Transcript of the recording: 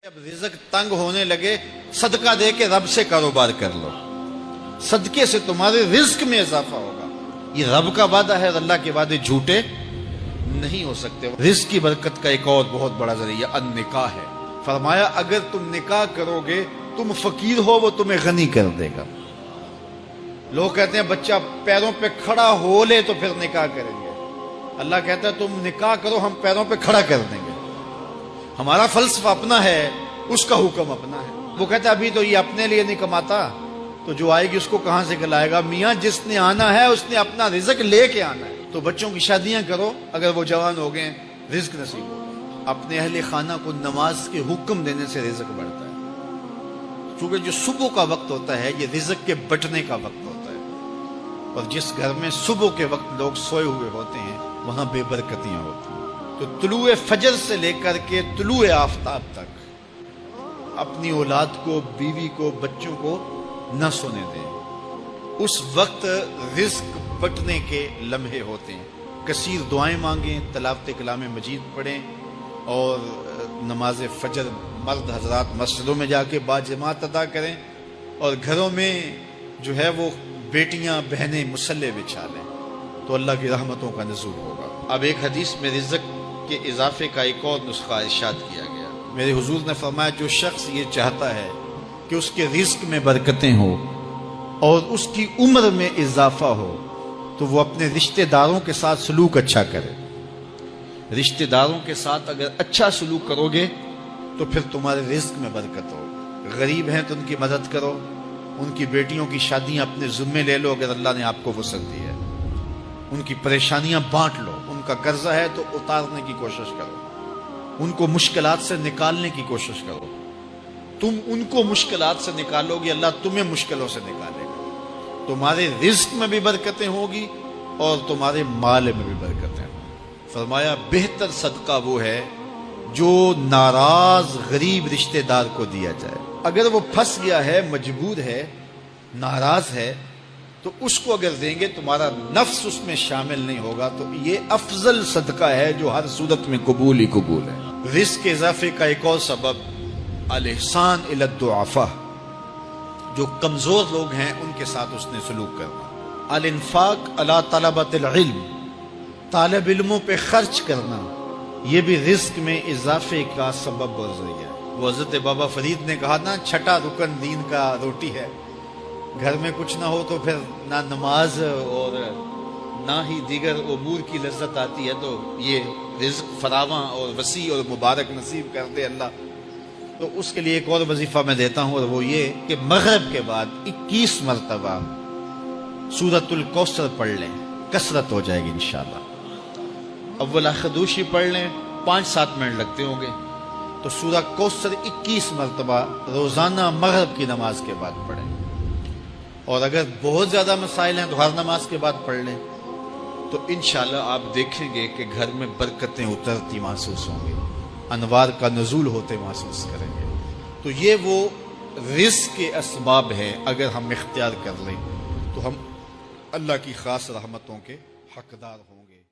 اب رزق تنگ ہونے لگے صدقہ دے کے رب سے کاروبار کر لو، صدقے سے تمہارے رزق میں اضافہ ہوگا۔ یہ رب کا وعدہ ہے اور اللہ کے وعدے جھوٹے نہیں ہو سکتے۔ رزق کی برکت کا ایک اور بہت بڑا ذریعہ النکاح ہے۔ فرمایا اگر تم نکاح کرو گے، تم فقیر ہو وہ تمہیں غنی کر دے گا۔ لوگ کہتے ہیں بچہ پیروں پہ کھڑا ہو لے تو پھر نکاح کریں گے۔ اللہ کہتا ہے تم نکاح کرو، ہم پیروں پہ کھڑا کر دیں گے۔ ہمارا فلسفہ اپنا ہے، اس کا حکم اپنا ہے۔ وہ کہتا ہے ابھی تو یہ اپنے لیے نہیں کماتا، تو جو آئے گی اس کو کہاں سے کھلائے گا؟ میاں جس نے آنا ہے اس نے اپنا رزق لے کے آنا ہے۔ تو بچوں کی شادیاں کرو، اگر وہ جوان ہو گئے رزق نصیب ہو۔ اپنے اہل خانہ کو نماز کے حکم دینے سے رزق بڑھتا ہے، کیونکہ جو صبح کا وقت ہوتا ہے یہ رزق کے بٹنے کا وقت ہوتا ہے، اور جس گھر میں صبح کے وقت لوگ سوئے ہوئے ہوتے ہیں وہاں بے برکتیاں ہوتی ہیں۔ تو طلوع فجر سے لے کر کے طلوع آفتاب تک اپنی اولاد کو، بیوی کو، بچوں کو نہ سونے دیں۔ اس وقت رزق بٹنے کے لمحے ہوتے ہیں۔ کثیر دعائیں مانگیں، تلاوت کلام مجید پڑھیں، اور نماز فجر مرد حضرات مسجدوں میں جا کے باجماعت ادا کریں، اور گھروں میں جو ہے وہ بیٹیاں بہنیں مصلے بچھا لیں، تو اللہ کی رحمتوں کا نزول ہوگا۔ اب ایک حدیث میں رزق کے اضافے کا ایک اور نسخہ ارشاد کیا گیا۔ میرے حضور نے فرمایا جو شخص یہ چاہتا ہے کہ اس کے رزق میں برکتیں ہو اور اس کی عمر میں اضافہ ہو، تو وہ اپنے رشتہ داروں کے ساتھ سلوک اچھا کرے۔ رشتہ داروں کے ساتھ اگر اچھا سلوک کرو گے تو پھر تمہارے رزق میں برکت ہو۔ غریب ہیں تو ان کی مدد کرو، ان کی بیٹیوں کی شادیاں اپنے ذمے لے لو اگر اللہ نے آپ کو وسعت دی ہے، ان کی پریشانیاں بانٹ لو، ان کا قرضہ ہے تو اتارنے کی کوشش کرو، ان کو مشکلات سے نکالنے کی کوشش کرو۔ تم ان کو مشکلات سے نکالو گے، اللہ تمہیں مشکلوں سے نکالے گا۔ تمہارے رزق میں بھی برکتیں ہوگی اور تمہارے مال میں بھی برکتیں ہوں۔ فرمایا بہتر صدقہ وہ ہے جو ناراض غریب رشتہ دار کو دیا جائے۔ اگر وہ پھنس گیا ہے، مجبور ہے، ناراض ہے، تو اس کو اگر دیں گے تمہارا نفس اس میں شامل نہیں ہوگا، تو یہ افضل صدقہ ہے جو ہر صورت میں قبول ہی قبول ہے۔ رزق کے اضافے کا ایک اور سبب الاحسان الی الضعفاء، جو کمزور لوگ ہیں ان کے ساتھ اس نے سلوک کرنا۔ الانفاق علی طلبۃ العلم، طالب علموں پہ خرچ کرنا، یہ بھی رزق میں اضافے کا سبب اور ذریعہ ہے۔ وہ حضرت بابا فرید نے کہا نا، چھٹا رکن دین کا روٹی ہے۔ گھر میں کچھ نہ ہو تو پھر نہ نماز اور نہ ہی دیگر امور کی لذت آتی ہے، تو یہ رزق فراواں اور وسیع اور مبارک نصیب کر دے اللہ۔ تو اس کے لیے ایک اور وظیفہ میں دیتا ہوں، اور وہ یہ کہ مغرب کے بعد 21 مرتبہ سورۃ الکوثر پڑھ لیں، کثرت ہو جائے گی انشاءاللہ۔ اول خدوشی پڑھ لیں، 5-7 منٹ لگتے ہوں گے، تو سورہ کوثر 21 مرتبہ روزانہ مغرب کی نماز کے بعد پڑھیں۔ اور اگر بہت زیادہ مسائل ہیں تو ہر نماز کے بعد پڑھ لیں، تو انشاءاللہ آپ دیکھیں گے کہ گھر میں برکتیں اترتی محسوس ہوں گی، انوار کا نزول ہوتے محسوس کریں گے۔ تو یہ وہ رزق کے اسباب ہیں، اگر ہم اختیار کر لیں تو ہم اللہ کی خاص رحمتوں کے حقدار ہوں گے۔